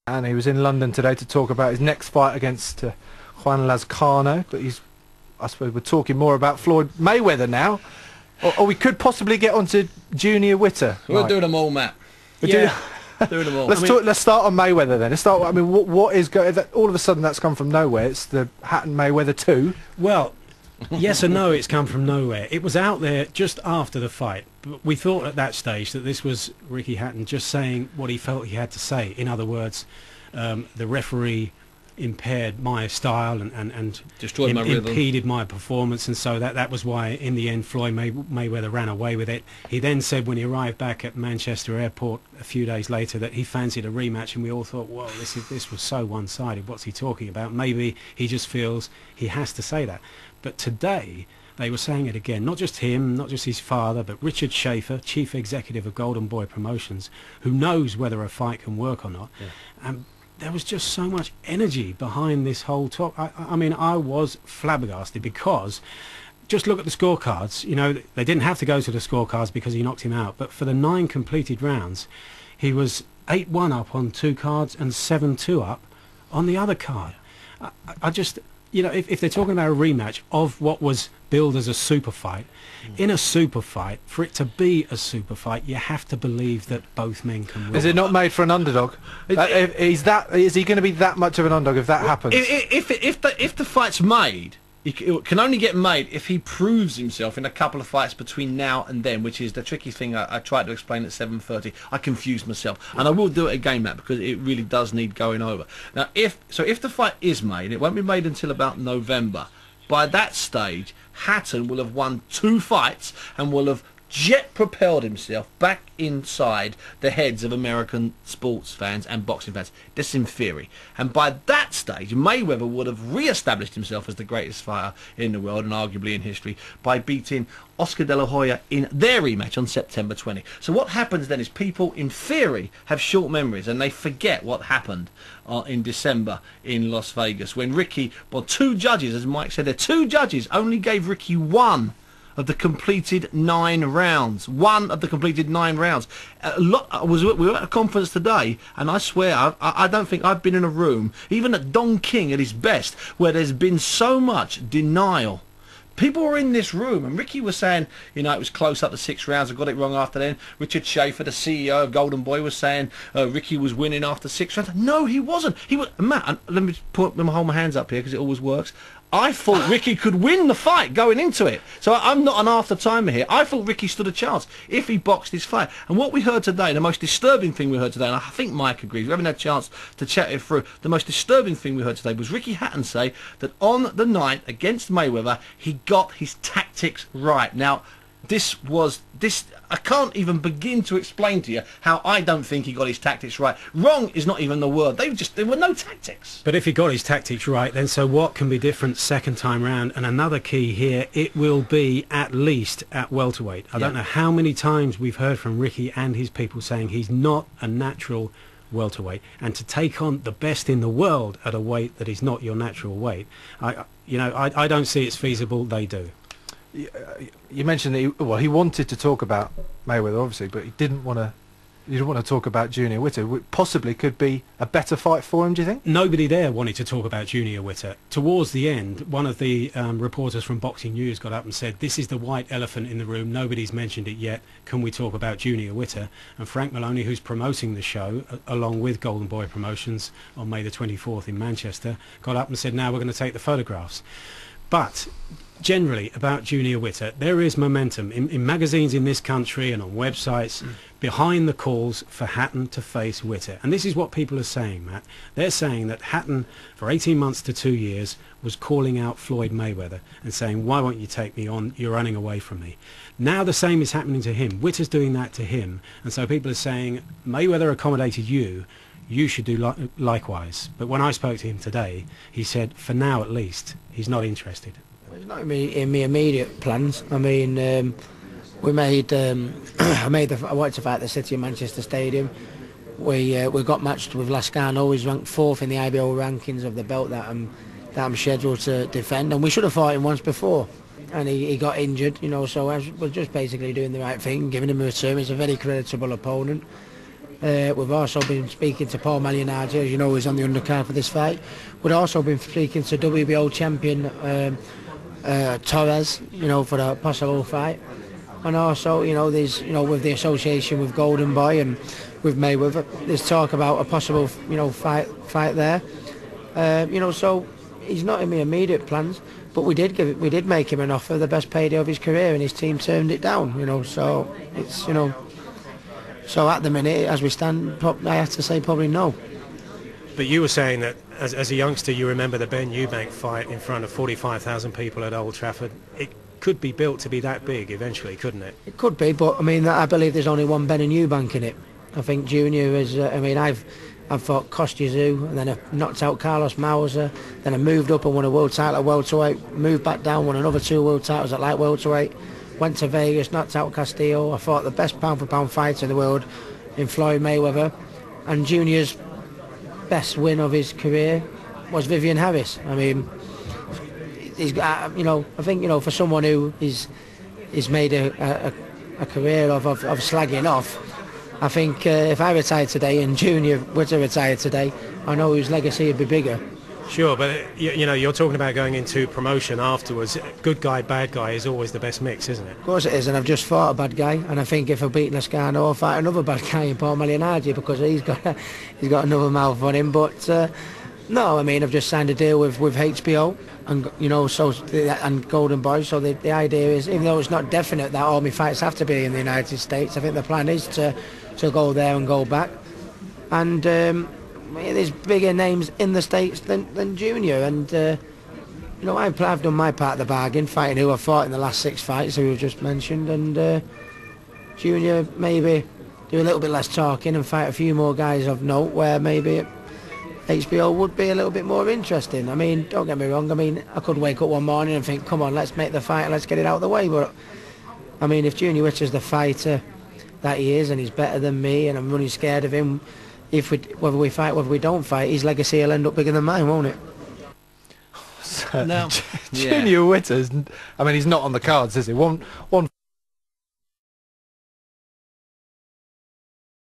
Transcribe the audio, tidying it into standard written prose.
And he was in London today to talk about his next fight against Juan Lazcano. But I suppose we're talking more about Floyd Mayweather now. Or we could possibly get onto Junior Witter. We'll do them all, Matt. Doing them all. Let's start on Mayweather then. Let's start. I mean, what is going? All of a sudden, that's come from nowhere. It's the Hatton Mayweather 2. Well, yes and no. It's come from nowhere. It was out there just after the fight. But we thought at that stage that this was Ricky Hatton just saying what he felt he had to say. In other words, the referee impaired my style and destroyed my rhythm, impeded my performance, and so that was why in the end Floyd Mayweather ran away with it. He then said when he arrived back at Manchester Airport a few days later that he fancied a rematch, and we all thought, well, this was so one-sided. What's he talking about? Maybe he just feels he has to say that. But today they were saying it again, not just him, not just his father, but Richard Schaefer, chief executive of Golden Boy Promotions, who knows whether a fight can work or not. Yeah. There was just so much energy behind this whole talk. I mean, I was flabbergasted because just look at the scorecards. You know, they didn't have to go to the scorecards because he knocked him out. But for the 9 completed rounds, he was 8-1 up on 2 cards and 7-2 up on the other card. I just, you know, if they're talking about a rematch of what was billed as a super fight, in a super fight, for it to be a super fight, you have to believe that both men can win. Is it not made for an underdog? Is he going to be that much of an underdog if that happens? If the fight's made, it can only get made if he proves himself in a couple of fights between now and then, which is the tricky thing I tried to explain at 7:30. I confused myself, and I will do it again, Matt, because it really does need going over. Now, if the fight is made, it won't be made until about November. By that stage, Hatton will have won 2 fights and will have jet-propelled himself back inside the heads of American sports fans and boxing fans. This in theory. And by that stage, Mayweather would have re-established himself as the greatest fighter in the world and arguably in history by beating Oscar De La Hoya in their rematch on September 20. So what happens then is people, in theory, have short memories and they forget what happened in December in Las Vegas when Ricky, well, 2 judges, as Mike said there, 2 judges only gave Ricky 1 of the completed 9 rounds. 1 of the completed 9 rounds. We were at a conference today, and I swear, I don't think I've been in a room, even at Don King at his best, where there's been so much denial. People were in this room, and Ricky was saying, you know, it was close up to 6 rounds. I got it wrong after then. Richard Schaefer, the CEO of Golden Boy, was saying Ricky was winning after 6 rounds. No, he wasn't. He was. Matt, let me hold my hands up here because it always works. I thought Ricky could win the fight going into it. So I'm not an after-timer here. I thought Ricky stood a chance if he boxed his fight. And what we heard today, the most disturbing thing we heard today, and I think Mike agrees, we haven't had a chance to chat it through, the most disturbing thing we heard today was Ricky Hatton say that on the night against Mayweather, he got his tactics right. Now, I can't even begin to explain to you how I don't think he got his tactics right. Wrong is not even the word. There were no tactics. But if he got his tactics right, then so what can be different second time round? And another key here, it will be at least at welterweight. I don't know how many times we've heard from Ricky and his people saying he's not a natural welterweight, and to take on the best in the world at a weight that is not your natural weight, I don't see it's feasible. They do. You mentioned that he wanted to talk about Mayweather, obviously, but he didn't want to. You don't want to talk about Junior Witter, which possibly could be a better fight for him, do you think? Nobody there wanted to talk about Junior Witter. Towards the end, one of the reporters from Boxing News got up and said, this is the white elephant in the room, nobody's mentioned it yet, can we talk about Junior Witter? And Frank Maloney, who's promoting the show, along with Golden Boy Promotions on May the 24th in Manchester, got up and said, now we're going to take the photographs. But generally about Junior Witter, there is momentum in magazines in this country and on websites behind the calls for Hatton to face Witter. And this is what people are saying, Matt. They're saying that Hatton, for 18 months to 2 years, was calling out Floyd Mayweather and saying, why won't you take me on? You're running away from me. Now the same is happening to him. Witter's doing that to him. And so people are saying, Mayweather accommodated you. You should do likewise. But when I spoke to him today, he said, for now at least, he's not interested. It's not in my immediate plans. I mean, we made. I wanted to fight at the City of Manchester Stadium. We got matched with Lascano. He's ranked 4th in the IBO rankings of the belt that I'm scheduled to defend, and we should have fought him once before. And he got injured, you know. So we're just basically doing the right thing, giving him a return. He's a very creditable opponent. We've also been speaking to Paul Malignaggi, as you know, who's on the undercard for this fight. We've also been speaking to WBO champion Torres, you know, for a possible fight. And also, you know, there's, you know, with the association with Golden Boy and with Mayweather, there's talk about a possible, you know, fight there. You know, so he's not in the immediate plans, but we did make him an offer, the best payday of his career, and his team turned it down. You know, so it's, you know, so at the minute, as we stand, I have to say probably no. But you were saying that as a youngster, you remember the Ben Eubank fight in front of 45,000 people at Old Trafford. It could be built to be that big eventually, couldn't it? It could be, but I mean, I believe there's only one Ben and Eubank in it. I think Junior is. I mean, I've fought Kostya, and then I knocked out Carlos Mauser. Then I moved up and won a world title at welterweight. Moved back down, won another 2 world titles at light welterweight. Went to Vegas, knocked out Castillo. I fought the best pound for pound fighter in the world in Floyd Mayweather. And Junior's best win of his career was Vivian Harris. I mean, he's got, you know, I think, you know, for someone who is made a career of slagging off, I think if I retired today and Junior Witter retired today, I know his legacy would be bigger. Sure, but you know, you're talking about going into promotion afterwards. Good guy, bad guy is always the best mix, isn't it? Of course it is, and I've just fought a bad guy, and I think if I beat Lascano, I'll fight another bad guy in Paul Malignaggi, because he's got another mouth on him. But no, I mean, I've just signed a deal with HBO, and you know, so and Golden Boy. So the idea is, even though it's not definite that all my fights have to be in the United States, I think the plan is to go there and go back, and there's bigger names in the States than Junior, and you know, I've done my part of the bargain, fighting who I fought in the last 6 fights who we've just mentioned, and Junior maybe do a little bit less talking and fight a few more guys of note where maybe HBO would be a little bit more interesting. I mean, don't get me wrong, I mean, I could wake up one morning and think, come on, let's make the fight and let's get it out of the way, but I mean, if Junior Witter's the fighter that he is, and he's better than me, and I'm running scared of him, whether we fight, whether we don't fight, his legacy will end up bigger than mine, won't it? So, No. Junior Witters, I mean, he's not on the cards, is he? One